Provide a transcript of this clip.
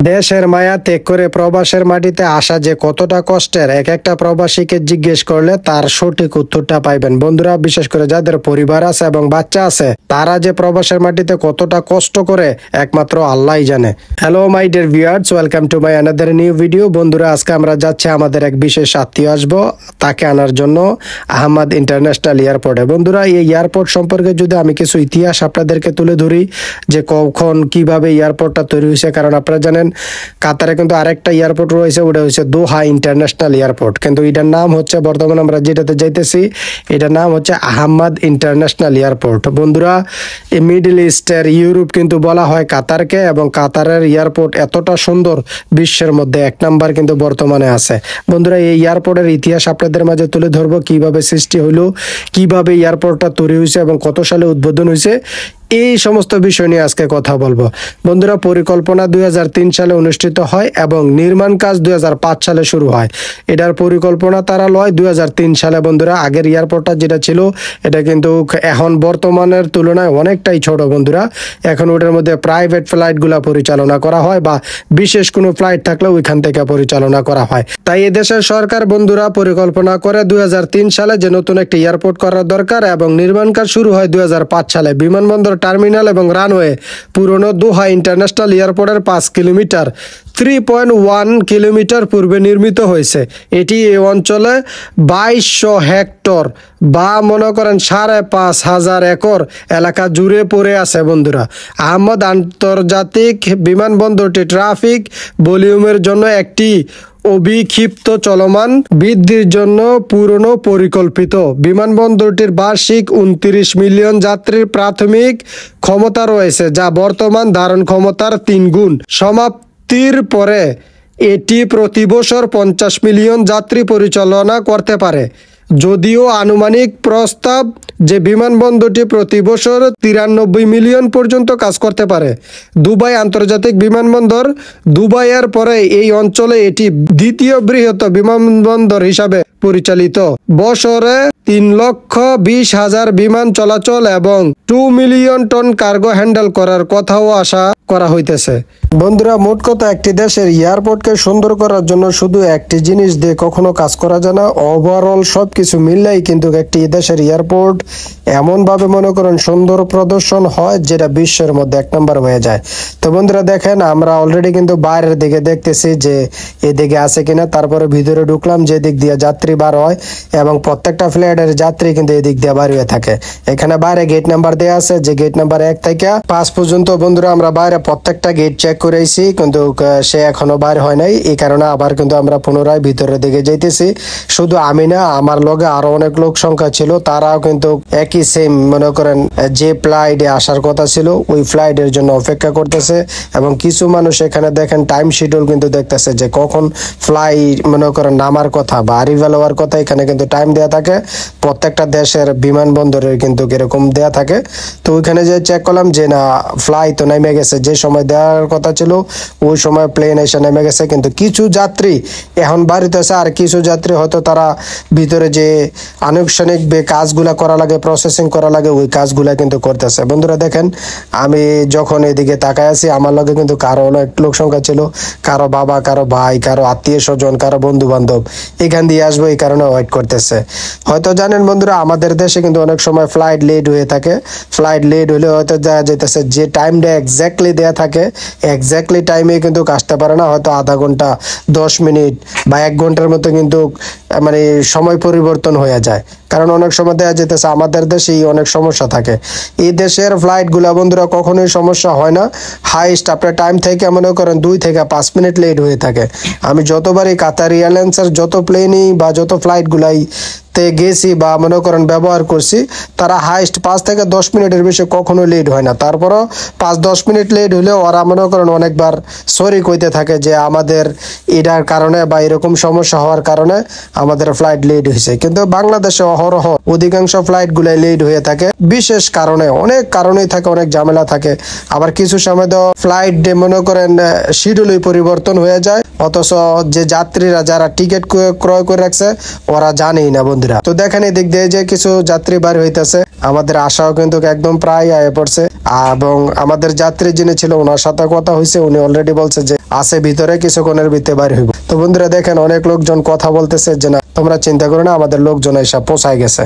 দেশের মায়া ত্যাগ করে প্রবাসের মাটিতে আসা যে কতটা কষ্টের, এক একটা প্রবাসীকে জিজ্ঞেস করলে তার সঠিক উত্তরটা পাইবেন। বন্ধুরা, বিশেষ করে যাদের পরিবার আছে এবং বাচ্চা আছে, তারা যে প্রবাসের মাটিতে কতটা কষ্ট করে একমাত্র আল্লাহই জানে। Hello my dear viewers, welcome to my another new video. বন্ধুরা, আজকে আমরা যাচ্ছি আমাদের এক বিশেষ আত্মীয় আসবো, তাকে আনার জন্য আহমদ ইন্টারন্যাশনাল এয়ারপোর্টে। বন্ধুরা, এই এয়ারপোর্ট সম্পর্কে যদি আমি কিছু ইতিহাস আপনাদেরকে তুলে ধরি যে কখন কিভাবে এয়ারপোর্টটা তৈরি হয়েছে, কারণ আপনারা জানেন কাতারে কিন্তু আরেকটা এয়ারপোর্ট রয়েছে, ওটা হচ্ছে দোহা ইন্টারন্যাশনাল এয়ারপোর্ট, কিন্তু এটার নাম হচ্ছে বর্তমানে আমরা যেটাতে যাইতেছি এটার নাম হচ্ছে আহমদ ইন্টারন্যাশনাল এয়ারপোর্ট। বন্ধুরা, এই মিডল ইস্টের ইউরোপ কিন্তু বলা হয় কাতারকে, এবং কাতারের এয়ারপোর্ট এতটা সুন্দর, বিশ্বের মধ্যে এক নাম্বার কিন্তু বর্তমানে আছে। বন্ধুরা, এই এয়ারপোর্টের ইতিহাস আপনাদের মাঝে তুলে ধরবো, কিভাবে সৃষ্টি হলো, কিভাবে এয়ারপোর্টটা তৈরি হয়েছে এবং কত সালে উদ্বোধন হয়েছে, এই সমস্ত বিষয় নিয়ে আজকে কথা বলবো। বন্ধুরা, পরিকল্পনা 2003 সালে অনুষ্ঠিত হয় এবং নির্মাণ কাজ 2005 সালে শুরু হয়। এটার পরিকল্পনা তারা লয় 2003 সালে। বন্ধুরা, আগের এয়ারপোর্টটা যেটা ছিল এটা কিন্তু এখন বর্তমানের তুলনায় অনেকটাই ছোট। বন্ধুরা, এখন ওটার মধ্যে প্রাইভেট ফ্লাইটগুলো পরিচালনা করা হয়, বা বিশেষ কোনো ফ্লাইট থাকলে ওইখান থেকে পরিচালনা করা হয়। তাই এদেশের সরকার বন্ধুরা পরিকল্পনা করে 2003 সালে যে নতুন একটি এয়ারপোর্ট করার দরকার, এবং নির্মাণ কাজ শুরু হয় 2005 সালে। বিমানবন্দর, টার্মিনাল এবং রানওয়ে পুরনো দোহা ইন্টারন্যাশনাল এয়ারপোর্টের 5 কিলোমিটার 3.1 কিলোমিটার পূর্বে নির্মিত হয়েছে। এটি এই অঞ্চলে 2200 হেক্টর বা মনে করেন 5,500 একর এলাকা জুড়ে পড়ে আছে। বন্ধুরা, আহমদ আন্তর্জাতিক বিমানবন্দরটি ট্রাফিক ভলিউমের জন্য একটি অবিক্ষিপ্ত চলমান বৃদ্ধির জন্য পুরনো পরিকল্পিত। বিমানবন্দরটির বার্ষিক 29 মিলিয়ন যাত্রীর প্রাথমিক ক্ষমতা রয়েছে, যা বর্তমান ধারণ ক্ষমতার 3 গুণ। সমাপ্তির পরে এটি প্রতি বছর 50 মিলিয়ন যাত্রী পরিচালনা করতে পারে, যদিও আনুমানিক প্রস্তাব যে বিমানবন্দরটি প্রতি বছর 93 মিলিয়ন পর্যন্ত কাজ করতে পারে। দুবাই আন্তর্জাতিক বিমানবন্দর, দুবাইয়ের পরে এই অঞ্চলে এটি দ্বিতীয় বৃহৎ বিমানবন্দর হিসাবে পরিচালিত। বছরে 3,20,000 বিমান চলাচল এবং 2 মিলিয়ন টন কার্গো হ্যান্ডেল করার কথাও আশা করা হইতেছে। বন্ধুরা, মোট কথা, একটি দেশের এয়ারপোর্টকে সুন্দর করার জন্য শুধু একটি জিনিস দিয়ে কখনো কাজ করা যায় না। ওভারঅল সবকিছু মিললেই কিন্তু একটি দেশের এয়ারপোর্ট এমনভাবে মনে করেন সুন্দর প্রদর্শন হয়, যেটা বিশ্বের মধ্যে এক নম্বর হয়ে যায়। তো বন্ধুরা, দেখেন আমরা অলরেডি কিন্তু বাইরের দিকে দেখতেছি যে এদিকে আছে কিনা, তারপরে ভিতরে ঢুকলাম, যে দিক দিয়ে যাত্রী বার হয় এবং প্রত্যেকটা ফ্লাইটের যাত্রী কিন্তু এদিক দিয়ে বার হয়ে থাকে। এখানে বাইরে গেট নাম্বার দেওয়া আছে, যে গেট নাম্বার 1 থেকে 5 পর্যন্ত। বন্ধুরা, আমরা বাইরে প্রত্যেকটা গেট চেক করেছি, কিন্তু সে এখনো বাইরে হয় নাই। এই কারণে আবার কিন্তু আমরা পুনরায় ভিতরের দিকে যাইতেছি। শুধু আমি না, আমার লগে আরো অনেক লোক সংখ্যা ছিল, তারাও কিন্তু একই সেম মনে করেন যে ফ্লাইটে আসার কথা ছিল ওই ফ্লাইটের জন্য অপেক্ষা করতেছে। এবং কিছু মানুষ এখানে দেখেন টাইম শিডিউল কিন্তু দেখতেছে যে কখন ফ্লাইট মনে করেন নামার কথা বা আরিভাল হওয়ার কথা। এখানে কিন্তু টাইম দেয়া থাকে, প্রত্যেকটা দেশের বিমানবন্দরের কিন্তু এরকম দেয়া থাকে। তো ওইখানে যে চেক করলাম যে না, ফ্লাইট তো নেমে গেছে, যে সময় দেওয়ার কথা ছিল ওই সময় প্লেন এসে নেমে গেছে। কিন্তু কিছু যাত্রী এখন বাড়িতে আছে, আর কিছু যাত্রী হয়তো তারা ভিতরে যে আনুষ্ঠানিক কাজগুলা করা লাগে, প্রসেসিং করা লাগে, ওই কাজগুলা কিন্তু করতেছে। বন্ধুরা, দেখেন আমি যখন এদিকে তাকায় আছি, আমার লগে কিন্তু কারো অনেক লোক সংখ্যা ছিল, কারো বাবা, কারো ভাই, কারো আত্মীয় স্বজন, কারো বন্ধু বান্ধব এখান দিয়ে আসবো, এই কারণে ওয়েট করতেছে। হয়তো জানেন বন্ধুরা, আমাদের দেশে কিন্তু অনেক সময় ফ্লাইট লেট হয়ে থাকে। ফ্লাইট লেট হলে হয়তো দেখা যেতেছে যে টাইমটা এক্স্যাক্টলি দেয়া থাকে, এক্স্যাক্টলি টাইমে কিন্তু আসতে পারে না, হয়তো আধা ঘন্টা, 10 মিনিট বা 1 ঘন্টার মতো কিন্তু মানে সময় পরিবর্তন হয়ে যায়। কারণ অনেক সময় দেখা যেতেছে আমাদের দেশেই অনেক সমস্যা থাকে। এই দেশের ফ্লাইটগুলো বন্ধুরা কখনোই সমস্যা হয় না। হাইস্ট আপনার টাইম থেকে মনে করেন 2 থেকে 5 মিনিট লেট হয়ে থাকে। আমি যতবারই কাতার এয়ারলাইন্সের যত প্লেনই বা যত ফ্লাইটগুলাই তে গেছি বা মনে করেন ব্যবহার করছি, তারা হাইস্ট 5 থেকে 10 মিনিটের বেশি কখনো লেট হয় না। তারপরও 5-10 মিনিট লেট হলেও ওরা মনে করেন অনেকবার সরি কইতে থাকে যে আমাদের এটার কারণে বা এরকম সমস্যা হওয়ার কারণে আমাদের ফ্লাইট লেট হয়েছে, কিন্তু বাংলাদেশে অহরহ অধিকাংশ ফ্লাইট গুলাই লেট হয়ে থাকে বিশেষ কারণে, অনেক কারণেই থাকে, অনেক ঝামেলা থাকে। আবার কিছু সময় তো ফ্লাইট মনে করেন শিডিউলই পরিবর্তন হয়ে যায়, অথচ যে যাত্রীরা যারা টিকিট ক্রয় করে রাখছে ওরা জানেই না বন্ধুরা। তো দেখেন এই দিক দিয়ে যে কিছু যাত্রী বাড়ি হইতেছে, আমাদের আশাও কিন্তু একদম প্রায় আয়ে পড়ছে, এবং আমাদের যাত্রী যিনি ছিল ওনার সাথে কথা হয়েছে, উনি অলরেডি বলছে যে আছে ভিতরে, কিছুক্ষণের ভিতরে বাড়ি হইব। তো বন্ধুরা দেখেন অনেক লোকজন কথা বলতেছে যে না তোমরা চিন্তা করো না, আমাদের লোকজন এসে পৌঁছায় গেছে।